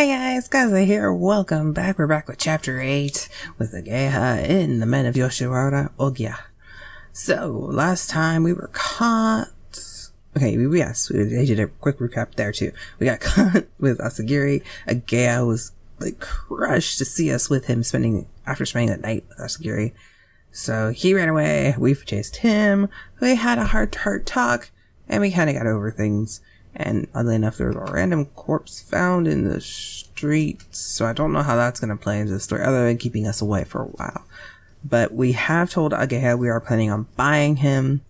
Hi guys, Kaze here, welcome back. We're back with chapter 8 with Ageha in the Men of Yoshiwara, Ohgiya. So, last time we were caught... Okay, we did a quick recap there too. We got caught with Asagiri. Ageha was crushed to see us with him after spending the night with Asagiri. So he ran away, we chased him, we had a heart-to-heart talk, and we kinda got over things. And oddly enough, there was a random corpse found in the street, so I don't know how that's going to play into the story, other than keeping us away for a while. But we have told Ageha we are planning on buying him,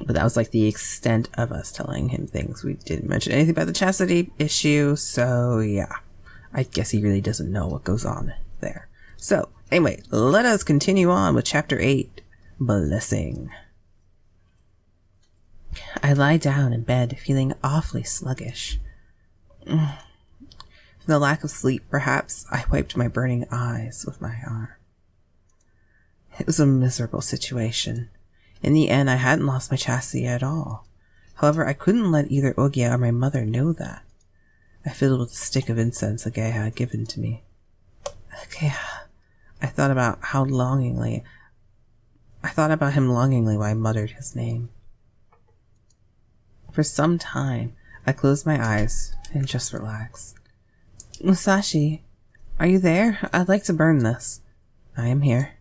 but that was the extent of us telling him things. We didn't mention anything about the chastity issue, so yeah. I guess he really doesn't know what goes on there. So, anyway, let us continue on with chapter 8, Blessing. I lie down in bed, feeling awfully sluggish. From the lack of sleep, perhaps, I wiped my burning eyes with my arm. It was a miserable situation. In the end, I hadn't lost my chastity at all. However, I couldn't let either Ohgiya or my mother know that. I fiddled with the stick of incense Ageha had given to me. Ageha. I thought about him longingly while I muttered his name. For some time, I closed my eyes and just relaxed. Musashi, are you there? I'd like to burn this. I am here.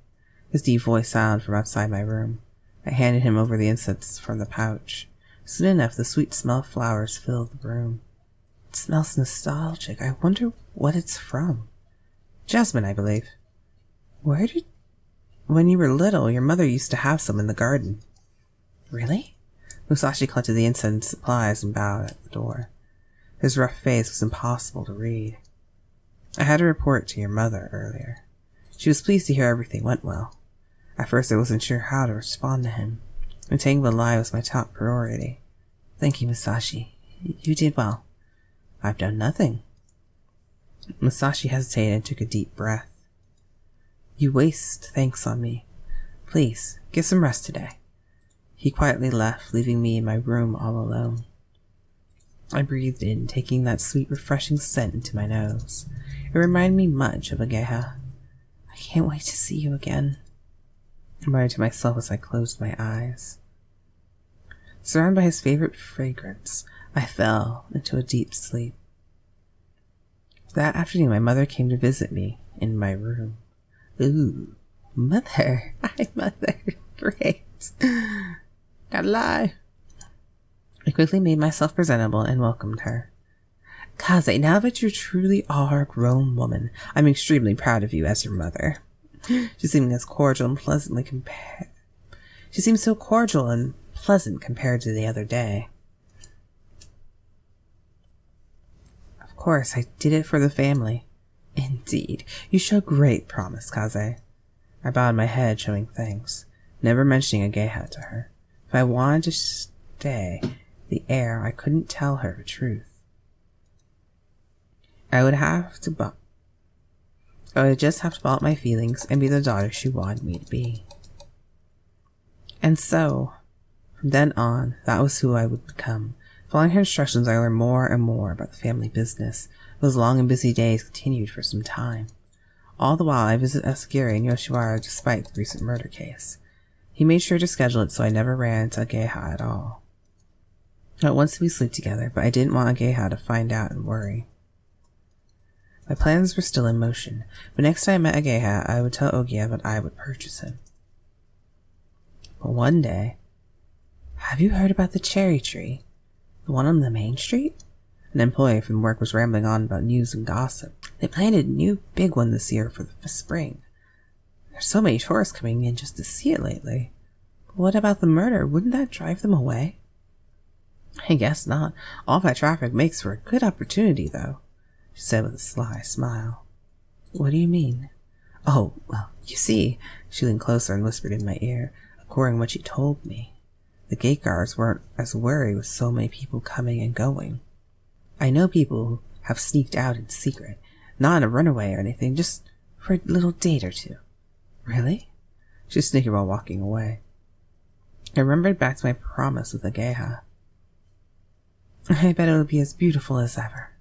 His deep voice sounded from outside my room. I handed him over the incense from the pouch. Soon enough, the sweet smell of flowers filled the room. It smells nostalgic. I wonder what it's from. Jasmine, I believe. When you were little, your mother used to have some in the garden. Really? Musashi collected the incense supplies and bowed at the door. His rough face was impossible to read. I had a report to your mother earlier. She was pleased to hear everything went well. At first I wasn't sure how to respond to him. Obtaining the lie was my top priority. Thank you, Musashi. You did well. I've done nothing. Musashi hesitated and took a deep breath. You waste thanks on me. Please, get some rest today. He quietly left, leaving me in my room all alone. I breathed in, taking that sweet, refreshing scent into my nose. It reminded me much of Ageha. I can't wait to see you again, I muttered to myself as I closed my eyes. Surrounded by his favorite fragrance, I fell into a deep sleep. That afternoon, my mother came to visit me in my room. Ooh, mother. Hi, mother. Great. Gotta lie. I quickly made myself presentable and welcomed her. Kaze, now that you truly are a grown woman, I'm extremely proud of you as your mother. She seemed so cordial and pleasant compared to the other day. Of course, I did it for the family. Indeed, you show great promise, Kaze. I bowed my head, showing thanks, never mentioning Ageha to her. If I wanted to stay the air, I couldn't tell her the truth. I would just have to bottle up my feelings and be the daughter she wanted me to be. And so, from then on, that was who I would become. Following her instructions, I learned more and more about the family business. Those long and busy days continued for some time. All the while, I visited Asagiri and Yoshiwara despite the recent murder case. He made sure to schedule it so I never ran into Ageha at all. Not once did we sleep together, but I didn't want Ageha to find out and worry. My plans were still in motion, but next time I met Ageha, I would tell Ohgiya that I would purchase him. But one day, have you heard about the cherry tree? The one on the main street? An employee from work was rambling on about news and gossip. They planted a new big one this year for the spring. There's so many tourists coming in just to see it lately. But what about the murder? Wouldn't that drive them away? I guess not. All that traffic makes for a good opportunity, though, she said with a sly smile. What do you mean? Oh, well, you see, she leaned closer and whispered in my ear, according to what she told me. The gate guards weren't as worried with so many people coming and going. I know people who have sneaked out in secret, not in a runaway or anything, just for a little date or two. Really? She snickered while walking away. I remembered back to my promise with Ageha. I bet it would be as beautiful as ever.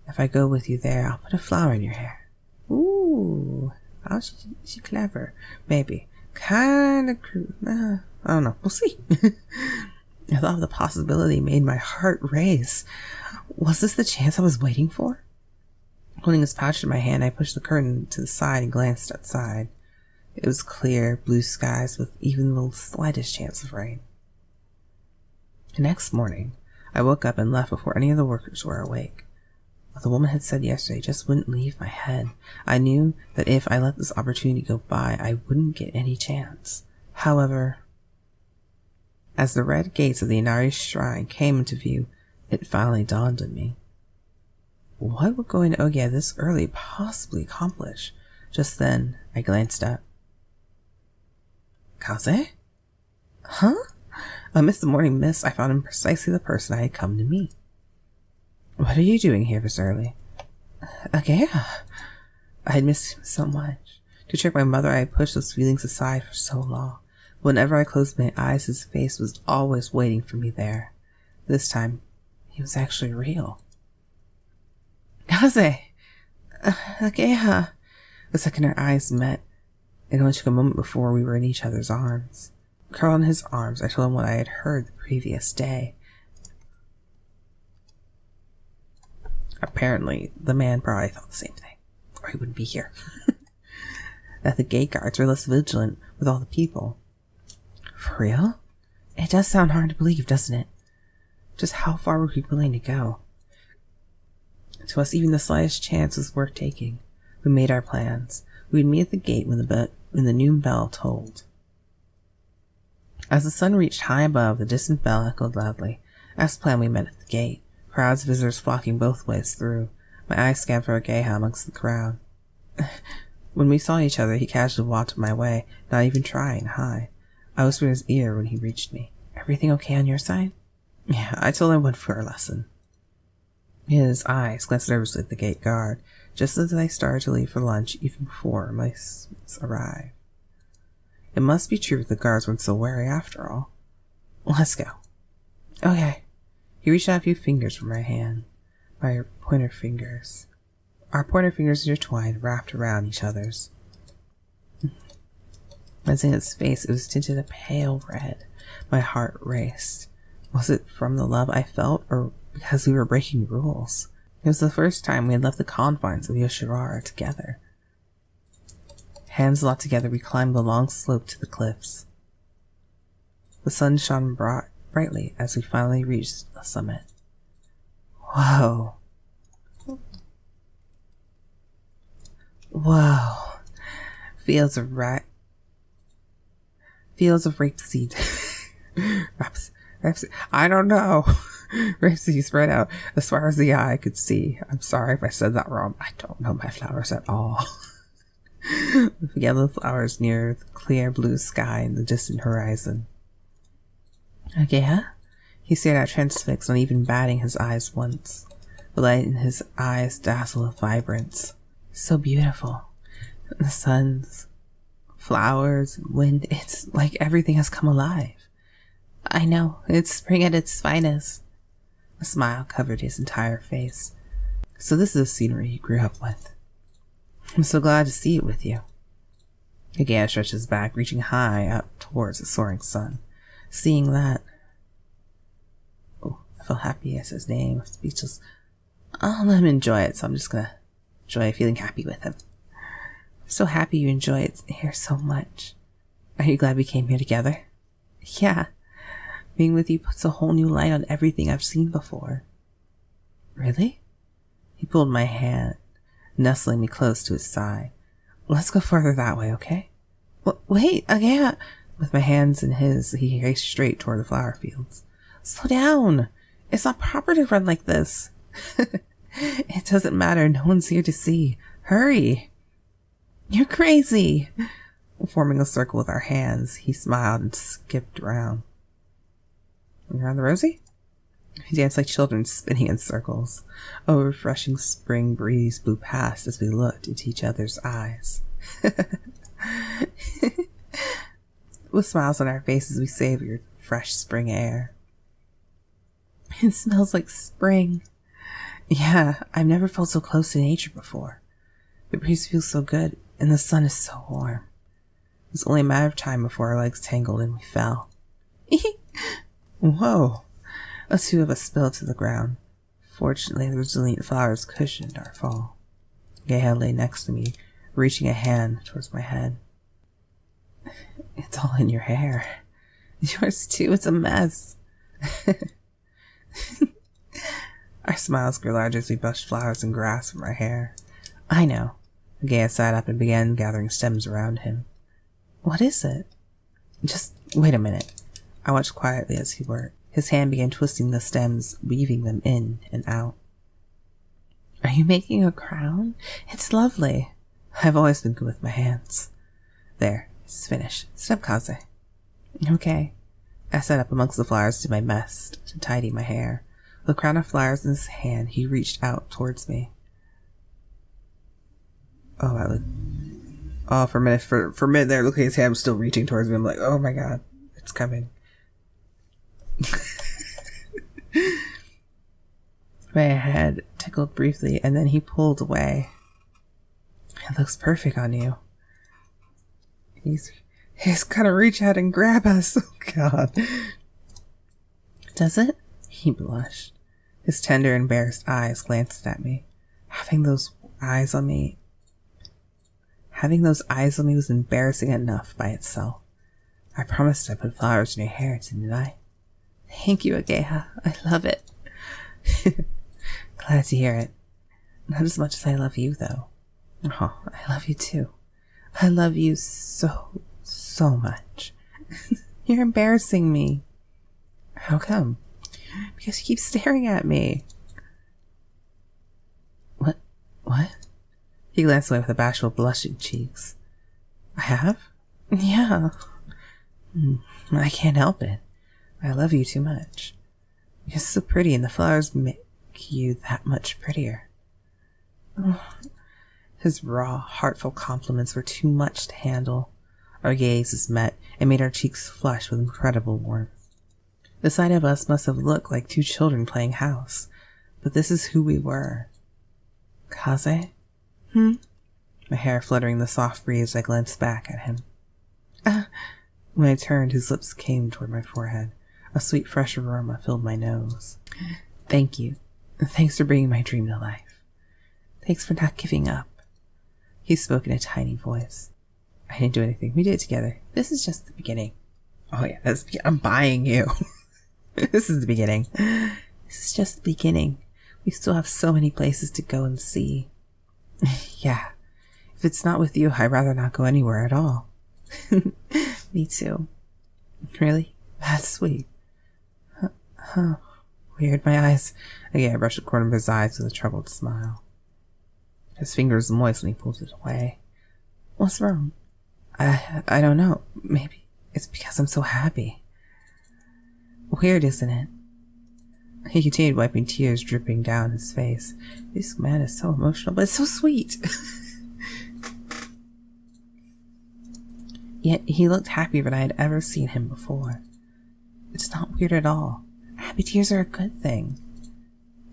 If I go with you there, I'll put a flower in your hair. Ooh, how she clever. Maybe. Kinda crude. I don't know. We'll see. I thought of the possibility made my heart race. Was this the chance I was waiting for? Holding his pouch in my hand, I pushed the curtain to the side and glanced outside. It was clear, blue skies with even the slightest chance of rain. The next morning, I woke up and left before any of the workers were awake. What the woman had said yesterday just wouldn't leave my head. I knew that if I let this opportunity go by, I wouldn't get any chance. However, as the red gates of the Inari shrine came into view, it finally dawned on me. What would going to Ohgiya this early possibly accomplish? Just then, I glanced up. Kaze? Huh? Amidst the morning mist, I found him precisely the person I had come to meet. What are you doing here this early? Ageha. I had missed him so much. To trick my mother, I had pushed those feelings aside for so long. Whenever I closed my eyes, his face was always waiting for me there. This time, he was actually real. Kaze! Ageha! The second our eyes met, it only took a moment before we were in each other's arms. Curled in his arms, I told him what I had heard the previous day. Apparently, the man probably thought the same thing, or he wouldn't be here. That the gate guards were less vigilant with all the people. For real? It does sound hard to believe, doesn't it? Just how far were we willing to go? To us, even the slightest chance was worth taking. We made our plans. We'd meet at the gate when the noon bell tolled. As the sun reached high above, the distant bell echoed loudly. As planned, we met at the gate. Crowds of visitors flocking both ways through. My eyes scanned for Ageha amongst the crowd. When we saw each other, he casually walked my way, not even trying to hide. I whispered in his ear when he reached me. Everything okay on your side? Yeah, I told him I went for a lesson. His eyes glanced nervously at the gate guard, just as I started to leave for lunch even before my sweets arrived. It must be true the guards weren't so wary after all. Let's go. Okay. He reached out a few fingers from my hand. My pointer fingers. Our pointer fingers intertwined, wrapped around each other's. Glancing at his face, it was tinted a pale red. My heart raced. Was it from the love I felt, or because we were breaking rules? It was the first time we had left the confines of Yoshiwara together. Hands locked together, we climbed the long slope to the cliffs. The sun shone brightly as we finally reached the summit. Whoa. Whoa. Fields of rapeseed. Rapeseed. I don't know. Rapeseed spread out as far as the eye could see. I'm sorry if I said that wrong. I don't know my flowers at all. The yellow flowers near the clear blue sky and the distant horizon. Ageha? He stared out transfixed, not even batting his eyes once. The light in his eyes dazzled with vibrance. So beautiful. The suns, flowers, wind, it's like everything has come alive. I know, it's spring at its finest. A smile covered his entire face. So this is the scenery you grew up with. I'm so glad to see it with you. Ageha stretched his back, reaching high up towards the soaring sun. Seeing that, I felt happy as his name, speechless. I'll let him enjoy it, so I'm just gonna enjoy feeling happy with him. I'm so happy you enjoy it here so much. Are you glad we came here together? Yeah. Being with you puts a whole new light on everything I've seen before. Really? He pulled my hand, nestling me close to his side. Let's go further that way, okay? Wait, again. With my hands in his, he raced straight toward the flower fields. Slow down. It's not proper to run like this. It doesn't matter. No one's here to see. Hurry. You're crazy. Forming a circle with our hands, he smiled and skipped around. Around the rosy? We danced like children, spinning in circles. A refreshing spring breeze blew past as we looked into each other's eyes. With smiles on our faces, we savored fresh spring air. It smells like spring. Yeah, I've never felt so close to nature before. The breeze feels so good, and the sun is so warm. It was only a matter of time before our legs tangled and we fell. Whoa! A two of us spilled to the ground. Fortunately, the resilient flowers cushioned our fall. Ageha lay next to me, reaching a hand towards my head. It's all in your hair. Yours too, it's a mess. Our smiles grew larger as we brushed flowers and grass from our hair. I know. Ageha sat up and began gathering stems around him. What is it? Just wait a minute. I watched quietly as he worked. His hand began twisting the stems, weaving them in and out. Are you making a crown? It's lovely. I've always been good with my hands. There, it's finished. Sit up, Kaze. Okay. I sat up amongst the flowers to my best to tidy my hair. With a crown of flowers in his hand, he reached out towards me. Oh, for a minute there, look at his hand still reaching towards me. I'm like, oh my god, it's coming. My head tickled briefly, and then he pulled away. It looks perfect on you. He's gonna reach out and grab us. Oh god. Does it? He blushed. His tender, embarrassed eyes glanced at me. Having those eyes on me was embarrassing enough by itself. I promised I'd put flowers in your hair, didn't I? Thank you, Ageha. I love it. Glad to hear it. Not as much as I love you, though. Oh, I love you too. I love you so much. You're embarrassing me. How come? Because you keep staring at me. What? He glanced away with a bashful, blushing cheeks. I have? Yeah. I can't help it. I love you too much. You're so pretty, and the flowers make you that much prettier. His raw, heartfelt compliments were too much to handle. Our gazes met and made our cheeks flush with incredible warmth. The sight of us must have looked like two children playing house, but this is who we were. Kaze? My hair fluttering in the soft breeze, I glanced back at him. When I turned, his lips came toward my forehead. A sweet, fresh aroma filled my nose. Thank you. Thanks for bringing my dream to life. Thanks for not giving up. He spoke in a tiny voice. I didn't do anything. We did it together. This is just the beginning. Oh yeah, I'm buying you. This is the beginning. This is just the beginning. We still have so many places to go and see. Yeah. If it's not with you, I'd rather not go anywhere at all. Me too. Really? That's sweet. Huh. Weird, my eyes. Again, I brushed the corner of his eyes with a troubled smile. His fingers moist when he pulled it away. What's wrong? I don't know. Maybe it's because I'm so happy. Weird, isn't it? He continued wiping tears dripping down his face. This man is so emotional, but it's so sweet. Yet he looked happier than I had ever seen him before. It's not weird at all. Happy tears are a good thing.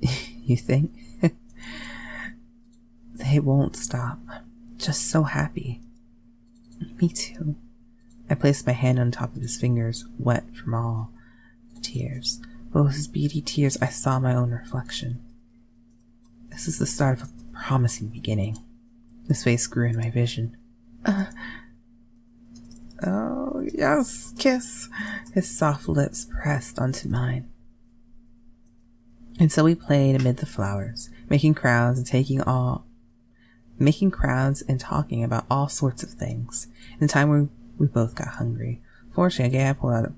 You think? They won't stop. Just so happy. Me too. I placed my hand on top of his fingers, wet from all the tears. But with his beady tears, I saw my own reflection. This is the start of a promising beginning. His face grew in my vision. Oh, yes, kiss. His soft lips pressed onto mine. And so we played amid the flowers, making crowns and talking about all sorts of things. In time we both got hungry. Fortunately, Ageha pulled out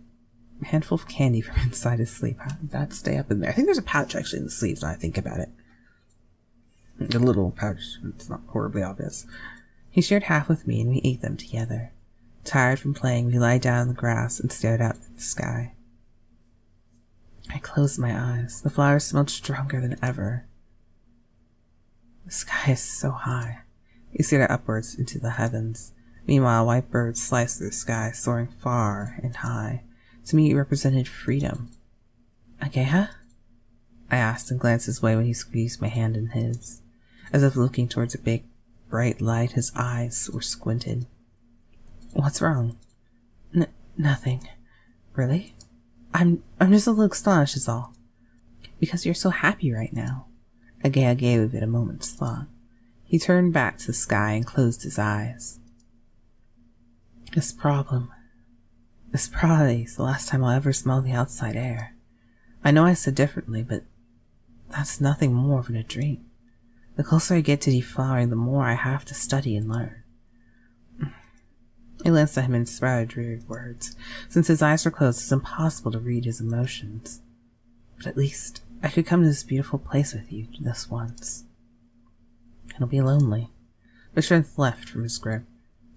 a handful of candy from inside his sleeve. How did that stay up in there? I think there's a pouch actually in the sleeves now I think about it. A little pouch. It's not horribly obvious. He shared half with me and we ate them together. Tired from playing, we lay down on the grass and stared out at the sky. I closed my eyes. The flowers smelled stronger than ever. The sky is so high. We stared upwards into the heavens. Meanwhile, white birds sliced through the sky, soaring far and high. To me, it represented freedom. Ageha? I asked and glanced his way when he squeezed my hand in his. As if looking towards a big, bright light, his eyes were squinted. What's wrong? Nothing. Really? I'm just a little astonished is all. Because you're so happy right now. Ageha gave it a moment's thought. He turned back to the sky and closed his eyes. This probably is the last time I'll ever smell the outside air. I know I said differently, but that's nothing more than a dream. The closer I get to deflowering, the more I have to study and learn. I glanced at him and sprouted dreary words. Since his eyes were closed, it's impossible to read his emotions. But at least I could come to this beautiful place with you this once. It'll be lonely. The strength left from his grip.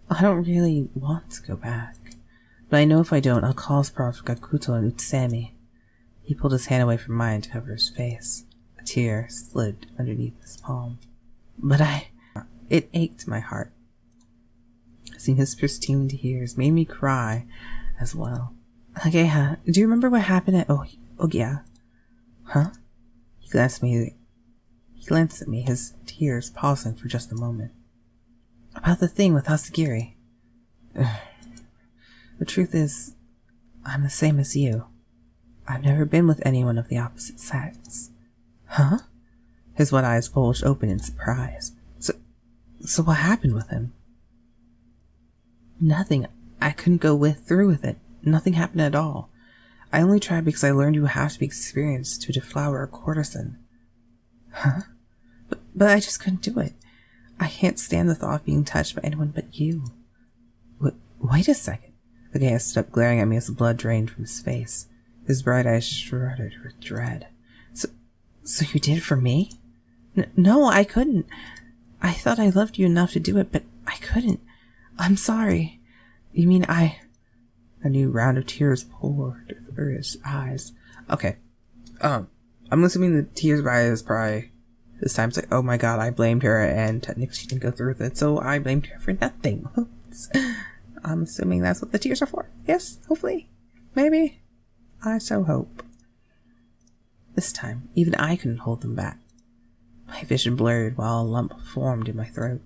I don't really want to go back. But I know if I don't, I'll cause problems for Gakuto and Utsusemi. He pulled his hand away from mine to cover his face. A tear slid underneath his palm. But it ached my heart. Seeing his pristine tears made me cry as well. Ageha, do you remember what happened at Ohgiya? Huh? He glanced at me, his tears pausing for just a moment. About the thing with Asagiri. The truth is, I'm the same as you. I've never been with anyone of the opposite sex. Huh? His wet eyes bulged open in surprise. So what happened with him? Nothing. I couldn't go through with it. Nothing happened at all. I only tried because I learned you have to be experienced to deflower a courtesan. Huh? But I just couldn't do it. I can't stand the thought of being touched by anyone but you. Wait a second. The guy stood up, glaring at me as the blood drained from his face. His bright eyes shuddered with dread. So you did it for me? No, I couldn't. I thought I loved you enough to do it, but I couldn't. I'm sorry. You mean A new round of tears poured through his eyes. Okay. I'm assuming the tears by is probably this time. It's like, oh my god, I blamed her and technically she didn't go through with it, so I blamed her for nothing. I'm assuming that's what the tears are for. Yes, hopefully. Maybe. I so hope. This time, even I couldn't hold them back. My vision blurred while a lump formed in my throat.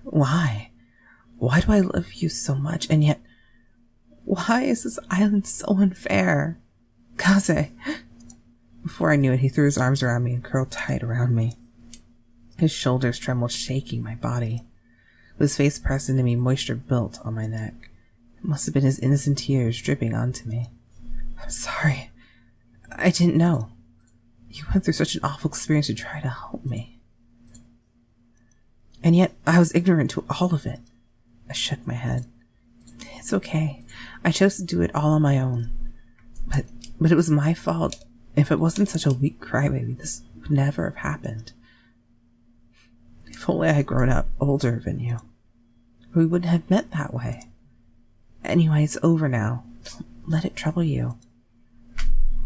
Why? Why do I love you so much, and yet, why is this island so unfair? Kaze. Before I knew it, he threw his arms around me and curled tight around me. His shoulders trembled, shaking my body. With his face pressed into me, moisture built on my neck. It must have been his innocent tears dripping onto me. I'm sorry. I didn't know. You went through such an awful experience to try to help me. And yet, I was ignorant to all of it. I shook my head. It's okay. I chose to do it all on my own. But it was my fault. If it wasn't such a weak crybaby, this would never have happened. If only I had grown up older than you. We wouldn't have met that way. Anyway, it's over now. Don't let it trouble you.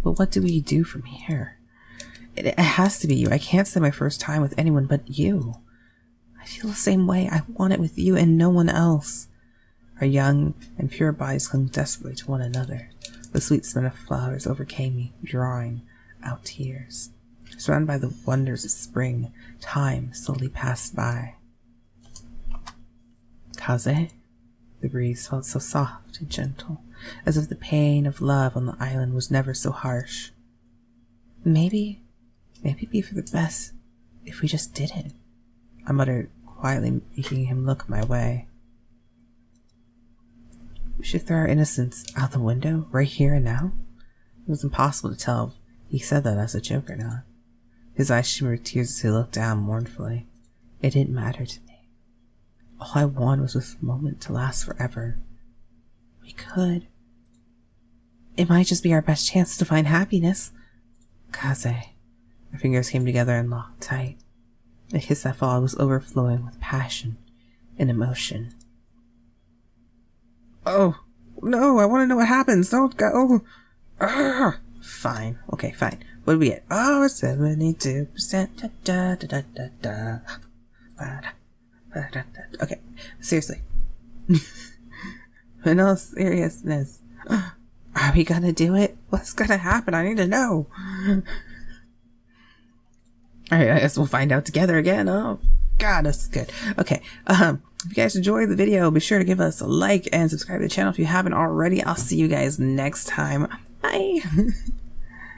But what do we do from here? It has to be you. I can't spend my first time with anyone but you. I feel the same way. I want it with you and no one else. Our young and pure bodies clung desperately to one another. The sweet smell of flowers overcame me, drawing out tears. Surrounded by the wonders of spring, time slowly passed by. Kaze? The breeze felt so soft and gentle, as if the pain of love on the island was never so harsh. Maybe it'd be for the best if we just didn't, I muttered, quietly making him look my way. We should throw our innocence out the window, right here and now? It was impossible to tell if he said that as a joke or not. His eyes shimmered with tears as he looked down mournfully. It didn't matter to me. All I wanted was this moment to last forever. We could. It might just be our best chance to find happiness. Kaze. Our fingers came together and locked tight. The kiss that followed was overflowing with passion and emotion. Oh, no, I want to know what happens. Don't go. Fine. Okay, fine. What did we get? Oh, 72%. Da, da, da, da, da, da. Okay, seriously. In all seriousness, are we gonna do it? What's gonna happen? I need to know. All right, I guess we'll find out together again. Oh God, that's good. Okay. If you guys enjoyed the video, be sure to give us a like and subscribe to the channel if you haven't already. I'll see you guys next time. Bye.